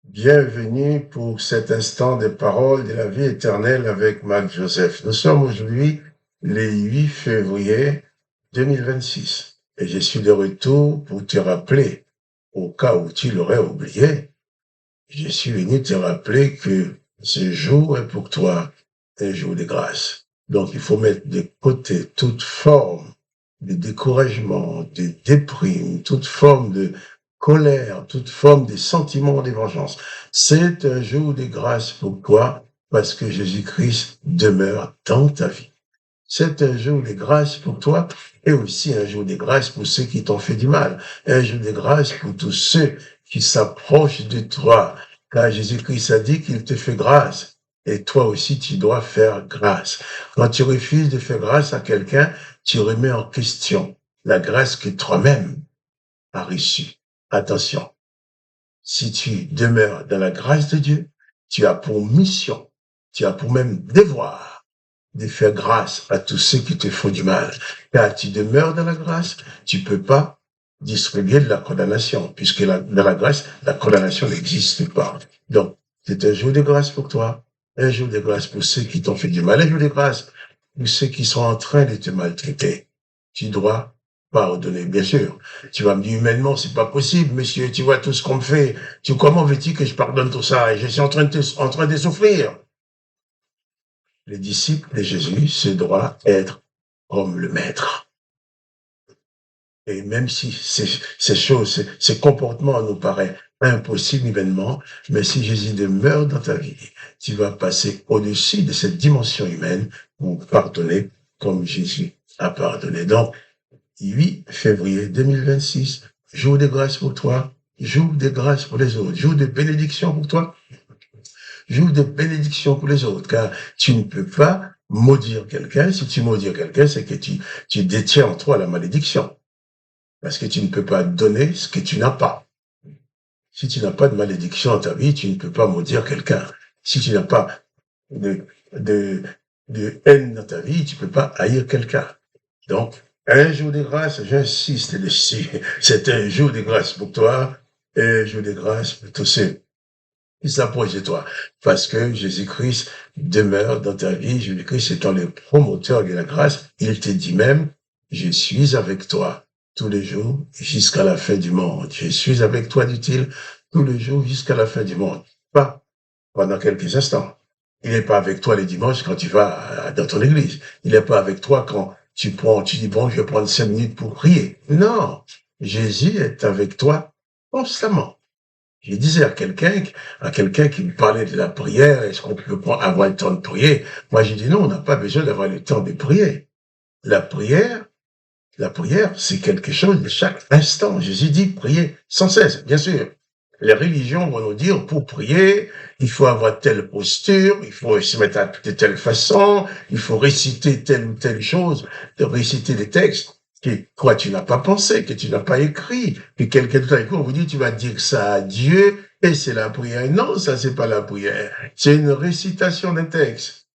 Bienvenue pour cet instant des paroles de la vie éternelle avec Marc Joseph. Nous sommes aujourd'hui le 8 février 2026 et je suis de retour pour te rappeler, au cas où tu l'aurais oublié, je suis venu te rappeler que ce jour est pour toi un jour de grâce. Donc il faut mettre de côté toute forme de découragement, de déprime, toute forme de colère, toute forme de sentiment de vengeance. C'est un jour de grâce pour toi parce que Jésus-Christ demeure dans ta vie. C'est un jour de grâce pour toi et aussi un jour de grâce pour ceux qui t'ont fait du mal. Un jour de grâce pour tous ceux qui s'approchent de toi. Car Jésus-Christ a dit qu'il te fait grâce. Et toi aussi, tu dois faire grâce. Quand tu refuses de faire grâce à quelqu'un, tu remets en question la grâce que toi-même as reçue. Attention, si tu demeures dans la grâce de Dieu, tu as pour mission, tu as pour même devoir de faire grâce à tous ceux qui te font du mal. Car tu demeures dans la grâce, tu peux pas distribuer de la condamnation, puisque dans la grâce, la condamnation n'existe pas. Donc, c'est un jour de grâce pour toi, un jour de grâce pour ceux qui t'ont fait du mal, un jour de grâce pour ceux qui sont en train de te maltraiter. Tu dois pardonner, bien sûr. Tu vas me dire, humainement, c'est pas possible, monsieur, tu vois tout ce qu'on me fait. Comment veux-tu que je pardonne tout ça? Et je suis en train de souffrir. Les disciples de Jésus se doivent être comme le maître. Et même si ces choses, ces comportements nous paraissent impossibles humainement, mais si Jésus demeure dans ta vie, tu vas passer au-dessus de cette dimension humaine pour pardonner comme Jésus a pardonné. Donc, 8 février 2026, jour de grâce pour toi, jour de grâce pour les autres, jour de bénédiction pour toi, jour de bénédiction pour les autres, car tu ne peux pas maudire quelqu'un. Si tu maudis quelqu'un, c'est que tu détiens en toi la malédiction. Parce que tu ne peux pas donner ce que tu n'as pas. Si tu n'as pas de malédiction dans ta vie, tu ne peux pas maudire quelqu'un. Si tu n'as pas de, de, de haine dans ta vie, tu ne peux pas haïr quelqu'un. Donc, un jour de grâce, j'insiste dessus, c'est un jour de grâce pour toi, un jour de grâce pour tous ceux qui s'approchent de toi. Parce que Jésus-Christ demeure dans ta vie, Jésus-Christ étant le promoteur de la grâce, il te dit même, je suis avec toi tous les jours jusqu'à la fin du monde. Je suis avec toi, dit-il, tous les jours jusqu'à la fin du monde. Pas pendant quelques instants. Il n'est pas avec toi les dimanches quand tu vas dans ton église. Il n'est pas avec toi quand tu dis, bon, je vais prendre 5 minutes pour prier. Non. Jésus est avec toi constamment. Je disais à quelqu'un qui me parlait de la prière, est-ce qu'on peut avoir le temps de prier? Moi, j'ai dit non, on n'a pas besoin d'avoir le temps de prier. La prière, c'est quelque chose de chaque instant. Jésus dit prier sans cesse, bien sûr. Les religions vont nous dire, pour prier, il faut avoir telle posture, il faut se mettre de telle façon, il faut réciter telle ou telle chose, de réciter des textes que quoi tu n'as pas pensé, que tu n'as pas écrit, que quelqu'un tout à coup vous dit tu vas dire ça à Dieu et c'est la prière. Non, ça c'est pas la prière. C'est une récitation d'un texte.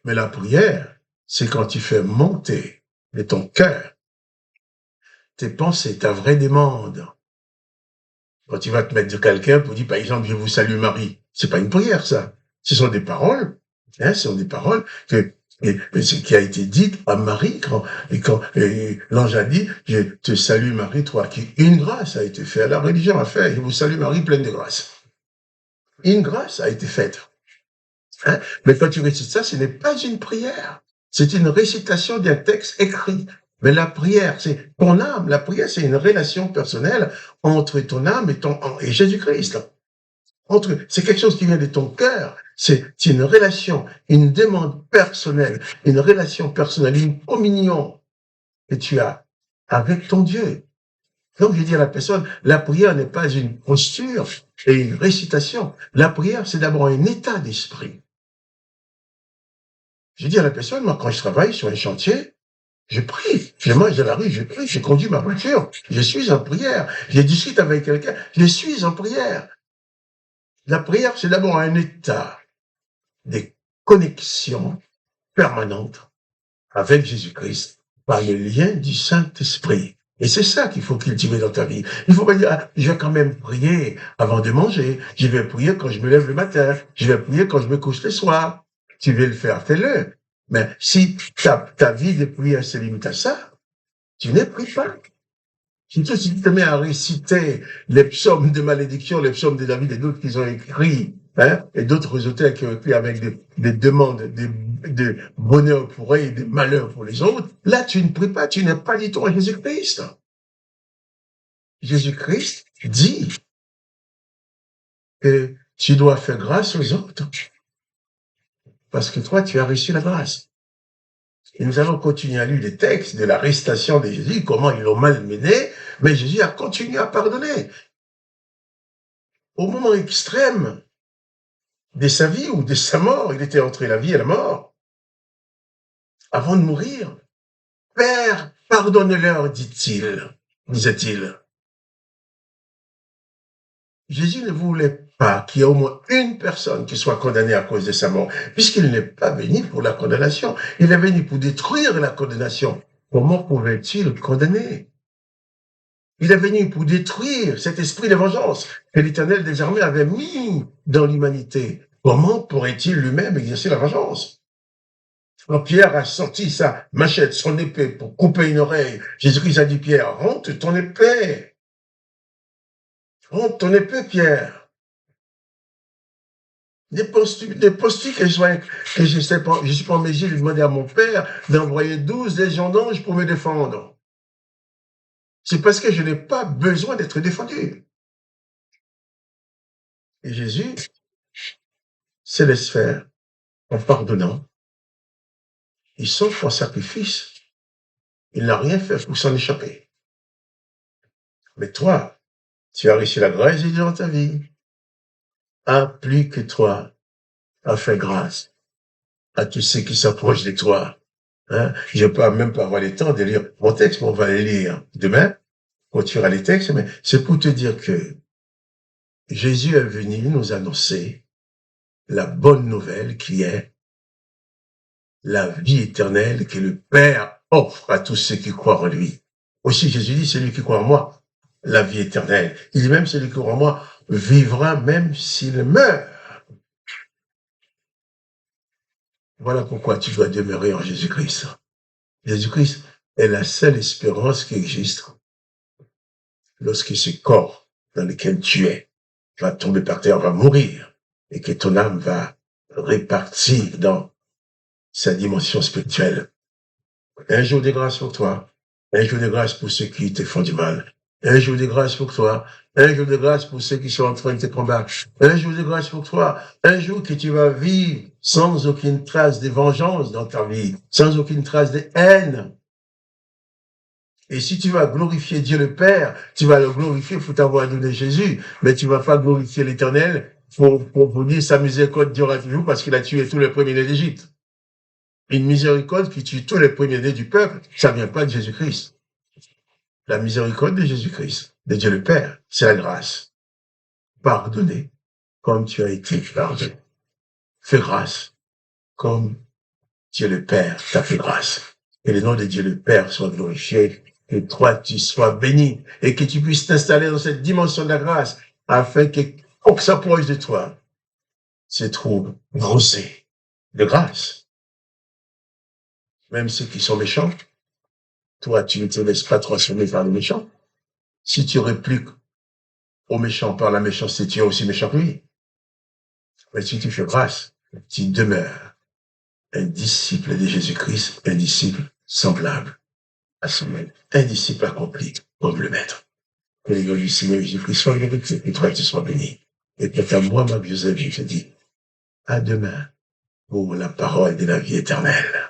Mais la prière, c'est quand tu fais monter de ton cœur tes pensées, ta vraie demande. Quand tu vas te mettre de quelqu'un pour dire, par exemple, je vous salue Marie, c'est pas une prière, ça. Ce sont des paroles, ce sont des paroles ce qui a été dit à Marie quand l'ange a dit, je te salue Marie, toi qui, une grâce a été faite. La religion a fait, je vous salue Marie, pleine de grâce. Une grâce a été faite. Mais quand tu récites ça, ce n'est pas une prière. C'est une récitation d'un texte écrit. Mais la prière, c'est ton âme. La prière, c'est une relation personnelle entre ton âme et Jésus-Christ. C'est quelque chose qui vient de ton cœur. C'est une relation, une demande personnelle, une relation personnelle, une communion que tu as avec ton Dieu. Donc, je dis à la personne, la prière n'est pas une posture et une récitation. La prière, c'est d'abord un état d'esprit. Je dis à la personne, moi, quand je travaille sur un chantier, je prie. Je marche dans la rue, je prie, je conduis ma voiture. Je suis en prière. Je discute avec quelqu'un, je suis en prière. La prière, c'est d'abord un état de connexion permanente avec Jésus-Christ par le lien du Saint-Esprit. Et c'est ça qu'il faut cultiver dans ta vie. Il faut pas dire, ah, je vais quand même prier avant de manger. Je vais prier quand je me lève le matin. Je vais prier quand je me couche le soir. Tu veux le faire, fais-le. Mais si ta vie de prière se limite à ça, tu ne pries pas. Surtout si tu te mets à réciter les psaumes de malédiction, les psaumes de David et d'autres qu'ils ont écrits, hein, et d'autres auteurs qui ont écrit avec des demandes de bonheur pour eux et de malheur pour les autres, là, tu ne pries pas, tu n'es pas du tout en Jésus-Christ. Jésus-Christ dit que tu dois faire grâce aux autres parce que toi, tu as reçu la grâce. Et nous allons continuer à lire les textes de l'arrestation de Jésus, comment ils l'ont malmené, mais Jésus a continué à pardonner. Au moment extrême de sa vie ou de sa mort, il était entre la vie et la mort. Avant de mourir, Père, pardonne-leur, disait-il. Jésus ne voulait pas qu'il y ait au moins une personne qui soit condamnée à cause de sa mort, puisqu'il n'est pas venu pour la condamnation. Il est venu pour détruire la condamnation. Comment pouvait-il condamner? Il est venu pour détruire cet esprit de vengeance que l'Éternel des armées avait mis dans l'humanité. Comment pourrait-il lui-même exercer la vengeance? Alors Pierre a sorti sa machette, son épée pour couper une oreille. Jésus-Christ a dit, Pierre, rentre ton épée. Rentre ton épée, Pierre. Ne penses-tu que je suis pas en mesure de demander à mon Père d'envoyer 12 légions d'anges pour me défendre? C'est parce que je n'ai pas besoin d'être défendu. Et Jésus se laisse faire en pardonnant. Il s'offre en sacrifice. Il n'a rien fait pour s'en échapper. Mais toi, tu as reçu la grâce de Dieu dans ta vie. Plus que toi a fait grâce à tous ceux qui s'approchent de toi. Hein? Je ne peux même pas avoir le temps de lire mon texte, mais on va les lire demain. On tirera les textes, mais c'est pour te dire que Jésus est venu nous annoncer la bonne nouvelle qui est la vie éternelle que le Père offre à tous ceux qui croient en lui. Aussi, Jésus dit, celui qui croit en moi, la vie éternelle. Il dit même, celui qui croit en moi vivra même s'il meurt. Voilà pourquoi tu dois demeurer en Jésus-Christ. Jésus-Christ est la seule espérance qui existe lorsque ce corps dans lequel tu es va tomber par terre, va mourir, et que ton âme va répartir dans sa dimension spirituelle. Un jour de grâce pour toi, un jour de grâce pour ceux qui te font du mal, un jour de grâce pour toi, un jour de grâce pour ceux qui sont en train de te combattre, un jour de grâce pour toi, un jour que tu vas vivre sans aucune trace de vengeance dans ta vie, sans aucune trace de haine. Et si tu vas glorifier Dieu le Père, tu vas le glorifier pour t'avoir donné Jésus, mais tu vas pas glorifier l'Éternel pour dire sa miséricorde durera toujours parce qu'il a tué tous les premiers-nés d'Égypte. Une miséricorde qui tue tous les premiers-nés du peuple, ça vient pas de Jésus-Christ. La miséricorde de Jésus-Christ, de Dieu le Père, c'est la grâce. Pardonner comme tu as été pardonné. Fais grâce comme Dieu le Père t'a fait grâce. Que le nom de Dieu le Père soit glorifié, que toi tu sois béni et que tu puisses t'installer dans cette dimension de la grâce afin que qu'on s'approche de toi se trouve rosé de grâce. Même ceux qui sont méchants, toi tu ne te laisses pas transformer par les méchants. Si tu répliques aux méchants par la méchanceté, tu es aussi méchant que lui. Mais si tu fais grâce, tu demeures un disciple de Jésus-Christ, un disciple semblable à son maître, un disciple accompli comme le maître. Que les gloires du Seigneur Jésus-Christ soient glorifiées et toi tu sois béni. Et quant à moi, Marc Joseph, je te dis à demain pour la parole de la vie éternelle.